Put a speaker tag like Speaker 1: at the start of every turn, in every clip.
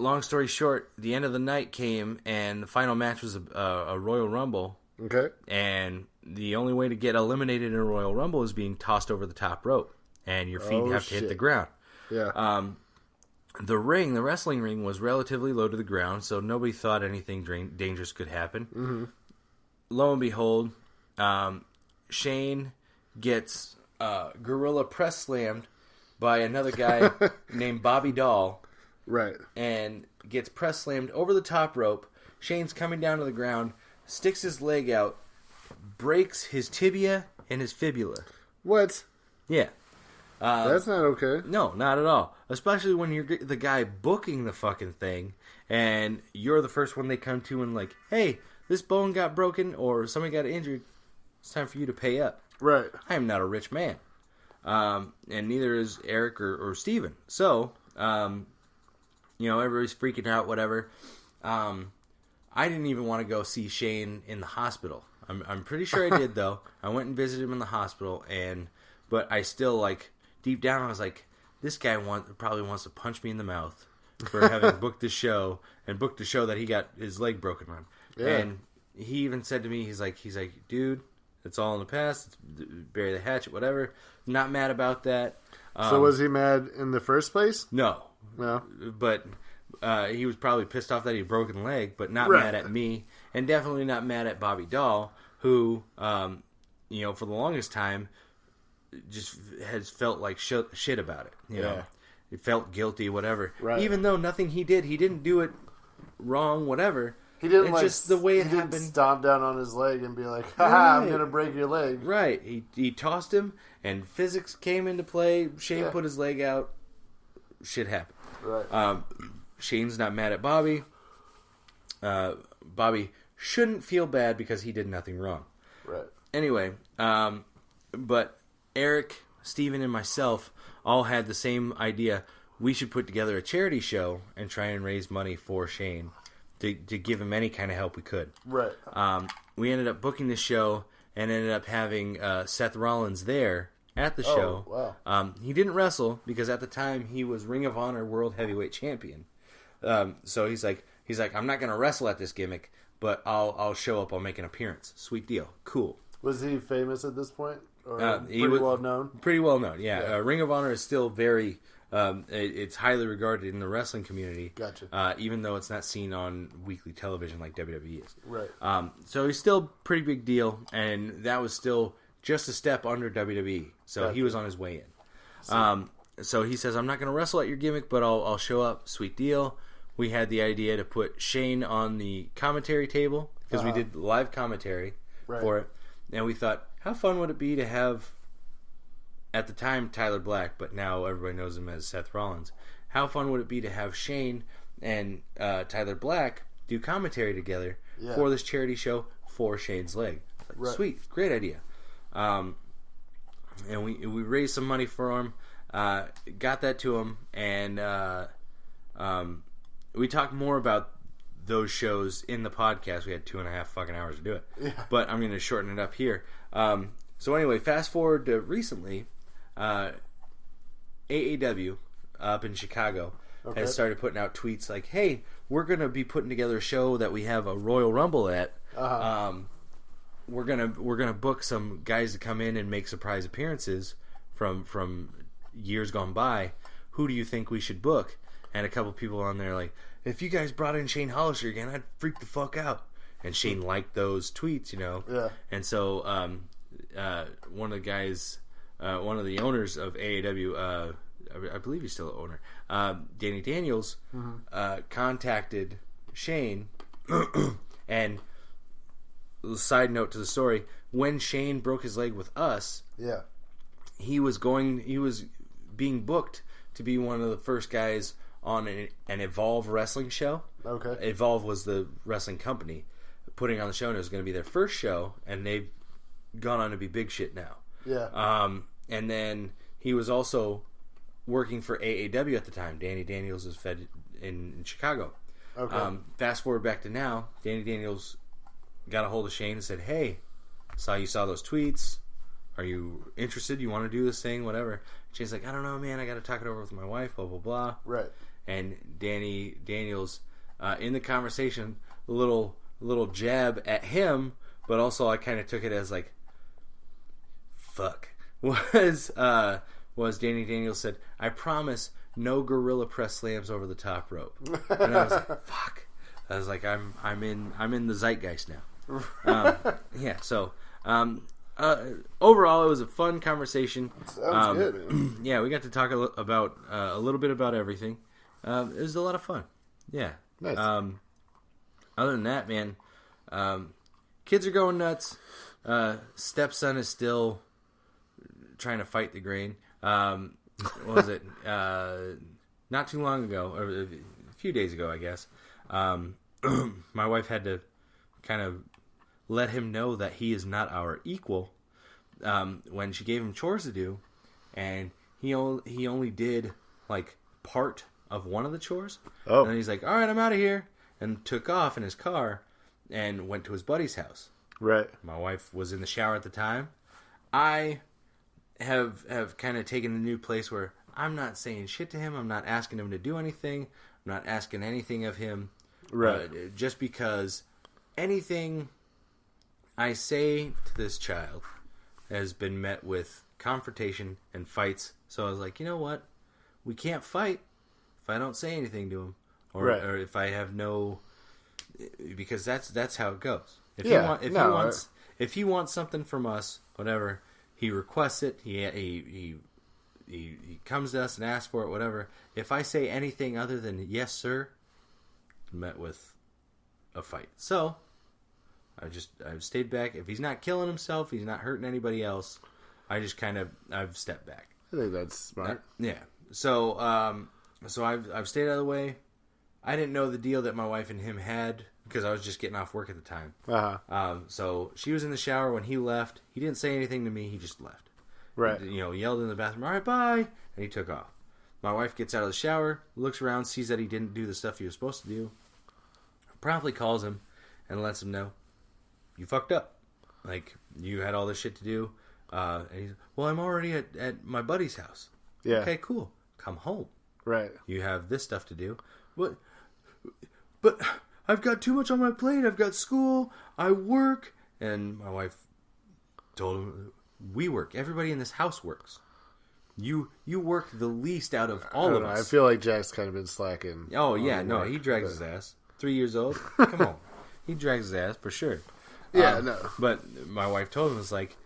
Speaker 1: long story short, the end of the night came, and the final match was a Royal Rumble.
Speaker 2: Okay.
Speaker 1: And the only way to get eliminated in a Royal Rumble is being tossed over the top rope, and your feet have to hit the ground.
Speaker 2: Yeah.
Speaker 1: The wrestling ring, was relatively low to the ground, so nobody thought anything dangerous could happen.
Speaker 2: Mm-hmm.
Speaker 1: Lo and behold, Shane gets gorilla press slammed by another guy named Bobby Doll.
Speaker 2: Right.
Speaker 1: And gets press slammed over the top rope. Shane's coming down to the ground, sticks his leg out, breaks his tibia and his fibula.
Speaker 2: What?
Speaker 1: Yeah.
Speaker 2: That's not okay.
Speaker 1: No, not at all. Especially when you're the guy booking the fucking thing, and you're the first one they come to and like, hey, this bone got broken or somebody got injured. It's time for you to pay up.
Speaker 2: Right.
Speaker 1: I am not a rich man. And neither is Eric or Steven. So, everybody's freaking out, whatever. I didn't even want to go see Shane in the hospital. I'm pretty sure I did, though. I went and visited him in the hospital, but I still, like, deep down, I was like, this guy probably wants to punch me in the mouth for having booked the show, and booked the show that he got his leg broken on. Yeah. And he even said to me, he's like, dude, it's all in the past. Bury the hatchet, whatever. Not mad about that.
Speaker 2: So was he mad in the first place?
Speaker 1: No.
Speaker 2: No.
Speaker 1: But he was probably pissed off that he had a broken leg, but not mad at me, and definitely not mad at Bobby Doll, who, for the longest time, just has felt like shit about it. You know, he felt guilty, whatever. Right. Even though nothing he didn't do it wrong, whatever.
Speaker 2: He didn't
Speaker 1: it's just the way it happened.
Speaker 2: Didn't stomp down on his leg and be like, "Haha, I'm gonna break your leg."
Speaker 1: Right. He tossed him, and physics came into play. Shane put his leg out. Shit happened.
Speaker 2: Right.
Speaker 1: Shane's not mad at Bobby. Bobby shouldn't feel bad because he did nothing wrong.
Speaker 2: Right.
Speaker 1: Anyway, but Eric, Steven, and myself all had the same idea. We should put together a charity show and try and raise money for Shane to give him any kind of help we could.
Speaker 2: Right.
Speaker 1: We ended up booking the show and ended up having Seth Rollins there at the show.
Speaker 2: Wow.
Speaker 1: He didn't wrestle because at the time he was Ring of Honor World Heavyweight Champion. So he's like, I'm not going to wrestle at this gimmick, but I'll show up. I'll make an appearance. Sweet deal. Cool.
Speaker 2: Was he famous at this point? Or
Speaker 1: he was
Speaker 2: well known?
Speaker 1: Pretty well known, yeah. Ring of Honor is still very... it's highly regarded in the wrestling community.
Speaker 2: Gotcha.
Speaker 1: Even though it's not seen on weekly television like WWE is.
Speaker 2: Right.
Speaker 1: So he's still a pretty big deal, and that was still just a step under WWE. So he was on his way in. So he says, I'm not going to wrestle at your gimmick, but I'll show up. Sweet deal. We had the idea to put Shane on the commentary table, because we did live commentary for it. And we thought, how fun would it be to have, at the time, Tyler Black, but now everybody knows him as Seth Rollins. How fun would it be to have Shane and Tyler Black do commentary together for this charity show for Shane's leg? Like, sweet, great idea. And we raised some money for him, got that to him, and we talked more about those shows in the podcast. We had 2.5 fucking hours to do it. Yeah. But I'm going to shorten it up here. So anyway, fast forward to recently, AAW up in Chicago has started putting out tweets like, hey, we're going to be putting together a show that we have a Royal Rumble at. We're gonna book some guys to come in and make surprise appearances from years gone by. Who do you think we should book? And a couple people on there like, if you guys brought in Shane Hollister again, I'd freak the fuck out. And Shane liked those tweets, Yeah. And so one of the guys, one of the owners of AAW, I believe he's still an owner, Danny Daniels, contacted Shane. And side note to the story, when Shane broke his leg with us, he was being booked to be one of the first guys on an Evolve wrestling show. Okay. Evolve was the wrestling company putting on the show, and it was going to be their first show, and they've gone on to be big shit now. Yeah. And then he was also working for AAW at the time. Danny Daniels was fed in Chicago. Okay. Fast forward back to now, Danny Daniels got a hold of Shane and said, hey, saw those tweets. Are you interested? You want to do this thing? Whatever. Shane's like, I don't know, man. I got to talk it over with my wife, blah, blah, blah.
Speaker 2: Right.
Speaker 1: and Daniel's in the conversation, a little jab at him, but also I kind of took it as like, fuck. Was Danny Daniels said, I promise no gorilla press slams over the top rope. And I was like, fuck. I was like, I'm in the zeitgeist now. So overall, it was a fun conversation.
Speaker 2: Sounds good, man.
Speaker 1: Yeah, we got to talk about a little bit about everything. It was a lot of fun. Yeah.
Speaker 2: Nice.
Speaker 1: Other than that, man, kids are going nuts. Stepson is still trying to fight the grain. What was it? Not too long ago, or a few days ago, I guess. My wife had to kind of let him know that he is not our equal when she gave him chores to do, and he only did like part of one of the chores. Oh. And then he's like, all right, I'm out of here, and took off in his car and went to his buddy's house.
Speaker 2: Right.
Speaker 1: My wife was in the shower at the time. I have kind of taken a new place where I'm not saying shit to him. I'm not asking him to do anything. I'm not asking anything of him.
Speaker 2: Right.
Speaker 1: Just because anything I say to this child has been met with confrontation and fights. So I was like, you know what? We can't fight if I don't say anything to him, or if I have no, because that's how it goes. If he wants something from us, whatever, he requests it. He comes to us and asks for it, whatever. If I say anything other than yes, sir, met with a fight. So I've stayed back. If he's not killing himself, he's not hurting anybody else, I've stepped back.
Speaker 2: I think that's smart.
Speaker 1: Yeah. So I've stayed out of the way. I didn't know the deal that my wife and him had because I was just getting off work at the time. So she was in the shower when he left. He didn't say anything to me. He just left.
Speaker 2: Right.
Speaker 1: Yelled in the bathroom, all right, bye, and he took off. My wife gets out of the shower, looks around, sees that he didn't do the stuff he was supposed to do, promptly calls him and lets him know, you fucked up. Like, you had all this shit to do. And he's, well, I'm already at my buddy's house.
Speaker 2: Yeah.
Speaker 1: Okay, cool. Come home.
Speaker 2: Right.
Speaker 1: You have this stuff to do. But I've got too much on my plate. I've got school. I work. And my wife told him, we work. Everybody in this house works. You work the least out of all of us.
Speaker 2: I feel like Jack's kind of been slacking.
Speaker 1: Oh, yeah. No, he drags his ass. 3 years old. Come on. He drags his ass for sure.
Speaker 2: Yeah, no.
Speaker 1: But my wife told him, it's like,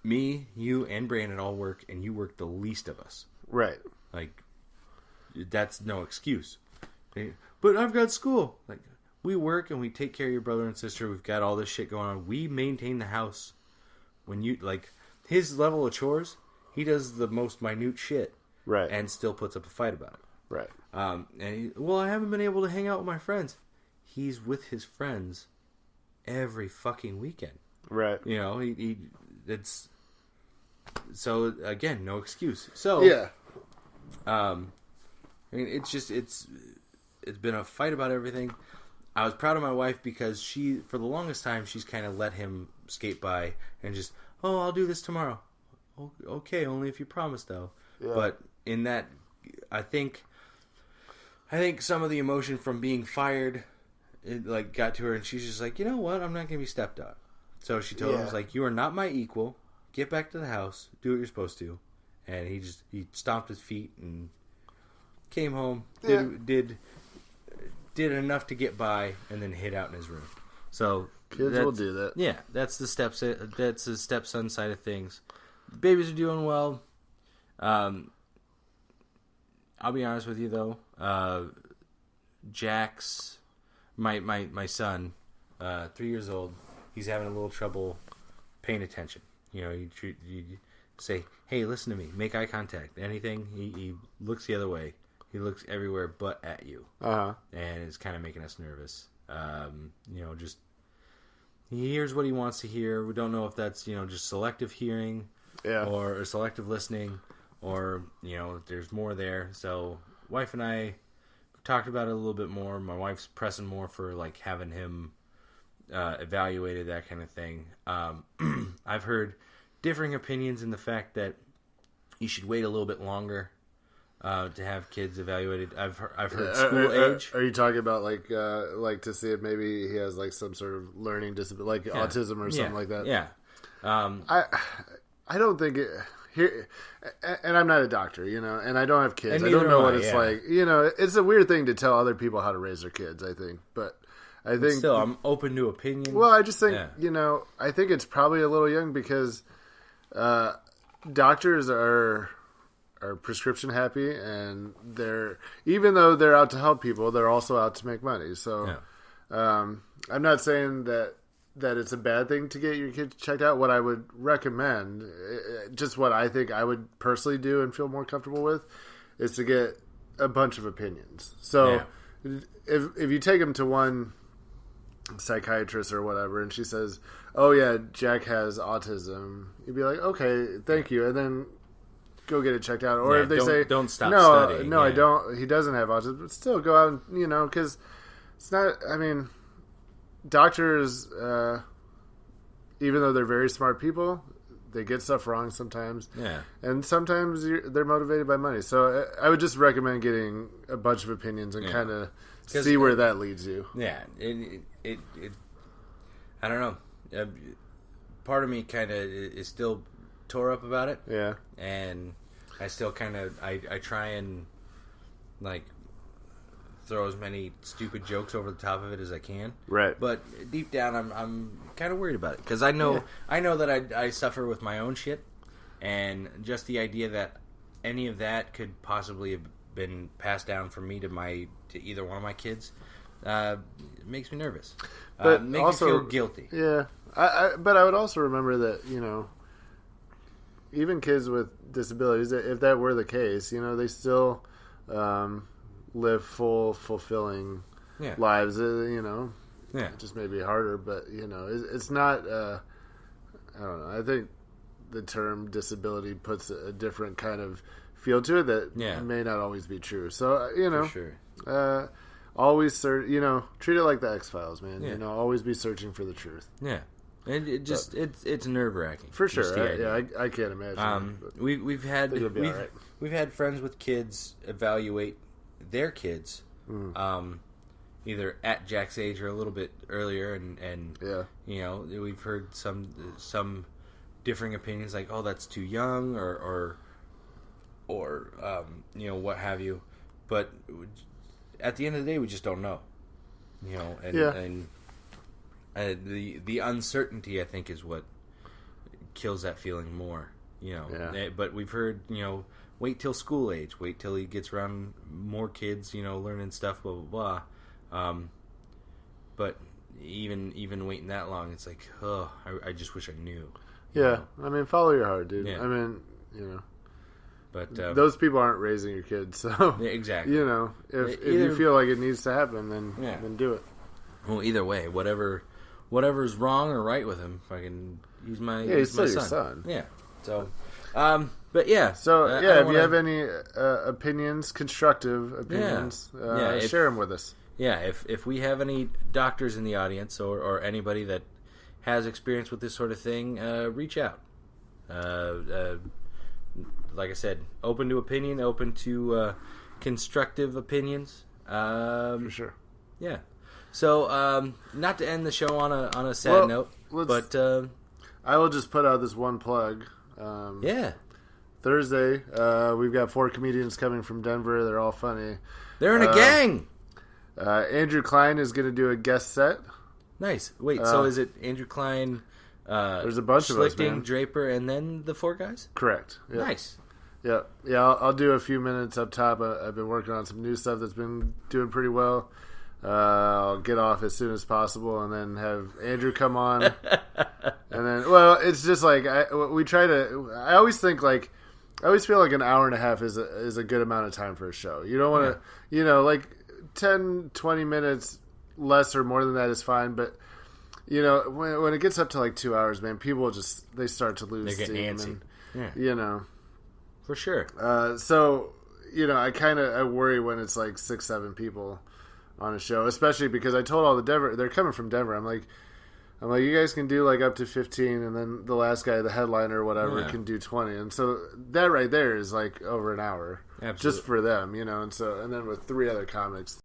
Speaker 1: me, you, and Brandon all work, and you work the least of us.
Speaker 2: Right.
Speaker 1: Like, that's no excuse. But I've got school. Like, we work and we take care of your brother and sister. We've got all this shit going on. We maintain the house. When you, like, his level of chores, he does the most minute shit.
Speaker 2: Right.
Speaker 1: And still puts up a fight about it.
Speaker 2: Right.
Speaker 1: I haven't been able to hang out with my friends. He's with his friends every fucking weekend. Right. It's, so again, no excuse. So
Speaker 2: yeah.
Speaker 1: It's been a fight about everything. I was proud of my wife because she, for the longest time, she's kind of let him skate by and just, oh, I'll do this tomorrow. Okay, only if you promise, though. Yeah. But in that, I think some of the emotion from being fired, it like got to her, and she's just like, you know what? I'm not gonna be stepped on. So she told him, like, you are not my equal. Get back to the house. Do what you're supposed to. And he stomped his feet and came home. Did enough to get by, and then hid out in his room. So
Speaker 2: kids will do that.
Speaker 1: Yeah, that's the stepson side of things. The babies are doing well. I'll be honest with you though. Jack's my son, 3 years old. He's having a little trouble paying attention. You say, "Hey, listen to me. Make eye contact." Anything, he looks the other way. He looks everywhere but at you. And it's kind of making us nervous. Just he hears what he wants to hear. We don't know if that's just selective hearing, or selective listening, or there's more there. So, wife and I talked about it a little bit more. My wife's pressing more for like having him evaluated, that kind of thing. I've heard differing opinions in the fact that you should wait a little bit longer to have kids evaluated. I've heard school age.
Speaker 2: Are you talking about like to see if maybe he has like some sort of learning disability, like autism or something like that?
Speaker 1: Yeah.
Speaker 2: I don't think it here, and I'm not a doctor, and I don't have kids.
Speaker 1: And
Speaker 2: I don't know what it's
Speaker 1: yeah.
Speaker 2: like. It's a weird thing to tell other people how to raise their kids, I think, but I think
Speaker 1: still I'm open to opinion.
Speaker 2: Well, I just think I think it's probably a little young because doctors are prescription happy, and even though they're out to help people, they're also out to make money. So I'm not saying that it's a bad thing to get your kids checked out. What I would recommend, just what I think I would personally do and feel more comfortable with, is to get a bunch of opinions. So if you take them to one psychiatrist or whatever, and she says, "Oh yeah, Jack has autism," you'd be like, "Okay, thank you," and then go get it checked out. Or if they say,
Speaker 1: "Don't stop
Speaker 2: studying,"
Speaker 1: no,
Speaker 2: I don't. He doesn't have autism, but still go out and because it's not. I mean, doctors, even though they're very smart people, they get stuff wrong sometimes. Yeah, and sometimes they're motivated by money. So I would just recommend getting a bunch of opinions and kind of see where that leads you.
Speaker 1: Yeah, it I don't know. Part of me kind of is still tore up about it.
Speaker 2: Yeah,
Speaker 1: and I still kind of I try and like throw as many stupid jokes over the top of it as I can.
Speaker 2: Right.
Speaker 1: But deep down, I'm kind of worried about it because I know that I suffer with my own shit, and just the idea that any of that could possibly have been passed down from me to either one of my kids makes me nervous.
Speaker 2: But
Speaker 1: makes
Speaker 2: also,
Speaker 1: me feel guilty.
Speaker 2: Yeah, but I would also remember that even kids with disabilities, if that were the case, they still live fulfilling lives. It just may be harder, but it's not. I don't know. I think the term disability puts a different kind of feel to it that may not always be true. So
Speaker 1: For sure.
Speaker 2: Always search. Treat it like the X-Files, man. Yeah. Always be searching for the truth.
Speaker 1: Yeah. And it's nerve wracking
Speaker 2: for sure. I can't imagine.
Speaker 1: We've had friends with kids evaluate their kids, either at Jack's age or a little bit earlier, and we've heard some differing opinions, like, oh, that's too young, or what have you. But at the end of the day, we just don't know, and the uncertainty, I think, is what kills that feeling more. But we've heard, wait till school age, wait till he gets around more kids, learning stuff, blah blah blah. But even waiting that long, it's like, I just wish I knew.
Speaker 2: Yeah, I mean, follow your heart, dude. Yeah. I mean,
Speaker 1: But
Speaker 2: those people aren't raising your kids, so
Speaker 1: exactly.
Speaker 2: If you feel like it needs to happen, then do it.
Speaker 1: Well, either way, whatever's wrong or right with him, he's
Speaker 2: he's still
Speaker 1: my
Speaker 2: your son.
Speaker 1: Yeah. So, but yeah.
Speaker 2: So if you have any opinions, constructive opinions, share them with us.
Speaker 1: Yeah, if we have any doctors in the audience or anybody that has experience with this sort of thing, reach out. Like I said, open to opinion, open to constructive opinions.
Speaker 2: For sure.
Speaker 1: Yeah. So, not to end the show on a sad note, but
Speaker 2: I will just put out this one plug. Thursday, we've got 4 comedians coming from Denver. They're all funny.
Speaker 1: They're in a gang.
Speaker 2: Andrew Klein is going to do a guest set.
Speaker 1: Nice. Wait, so is it Andrew Klein?
Speaker 2: There's a bunch of us, man.
Speaker 1: Draper, and then the 4 guys?
Speaker 2: Correct. Yep.
Speaker 1: Nice.
Speaker 2: Yeah. I'll do a few minutes up top. I've been working on some new stuff that's been doing pretty well. I'll get off as soon as possible, and then have Andrew come on. And then, it's just like we try to. I always think like I always feel like an hour and a half is a good amount of time for a show. You don't want to, like 10, 20 minutes less or more than that is fine, but. When it gets up to like 2 hours, man, people they start to lose steam. They get antsy. And,
Speaker 1: For sure.
Speaker 2: So, I worry when it's like 6, 7 people on a show, especially because I told all they're coming from Denver. I'm like, I'm like, you guys can do like up to 15, and then the last guy, the headliner or whatever, can do 20. And so that right there is like over an hour.
Speaker 1: Absolutely.
Speaker 2: Just for them, you know. And then with 3 other comics,